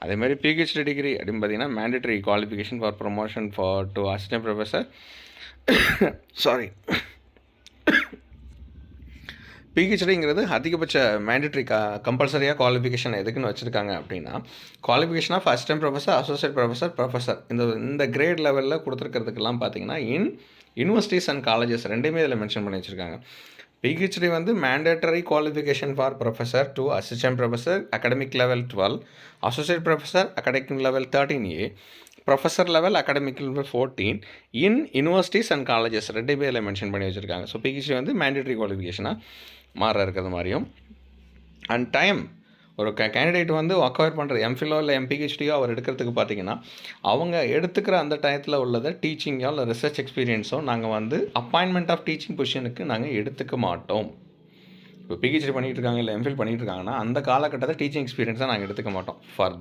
அதேமாதிரி PhD degree அப்படின்னு பார்த்தீங்கன்னா mandatory qualification for promotion to assistant professor. Sorry, பிஹெச்டிங்கிறது அதிகபட்ச மேண்டேட்ரி கம்பல்சரியாக குவாலிஃபிகேஷன் எதுக்குன்னு வச்சுருக்காங்க அப்படின்னா, qualification of assistant professor, associate professor, professor இந்த கிரேட் லெவலில் கொடுத்துருக்கிறதுக்கெல்லாம் பார்த்தீங்கன்னா யூனிவர்சிட்டிஸ் அண்ட் காலேஜஸ் ரெண்டுமே இதில் மென்ஷன் பண்ணி வச்சுருக்காங்க. பிஹெச்டி வந்து mandatory qualification for professor to assistant professor academic level 12, associate professor academic level 13A, professor level academic level 14 universities and colleges ரெண்டுமே இதில் மென்ஷன் பண்ணி வச்சுருக்காங்க. ஸோ பிஹெச்டி வந்து மேண்டேட்டரி குவாலிஃபிகேஷனாக மாற இருக்கிறது மாதிரியும். அண்ட் டைம் ஒரு கேண்டிடேட் வந்து அக்வயர் பண்ணுறது எம்ஃபிலோ இல்லை எம்பிஹெச்டியோ அவர் எடுக்கிறதுக்கு பார்த்தீங்கன்னா, அவங்க எடுத்துக்கிற அந்த டயத்தில் உள்ளதை டீச்சிங்கோ இல்லை ரிசர்ச் எக்ஸ்பீரியன்ஸோ நாங்கள் வந்து அப்பாயின்மெண்ட் ஆஃப் டீச்சிங் பொசிஷனுக்கு நாங்கள் எடுத்துக்க மாட்டோம். இப்போ பிஹெச்டி பண்ணிகிட்டு இருக்காங்க இல்லை எம்ஃபில் பண்ணிகிட்டு இருக்காங்கன்னா அந்த காலகட்டத்தில் டீச்சிங் எக்ஸ்பீரியன்ஸை நாங்கள் எடுத்துக்க மாட்டோம். ஃபர்தர்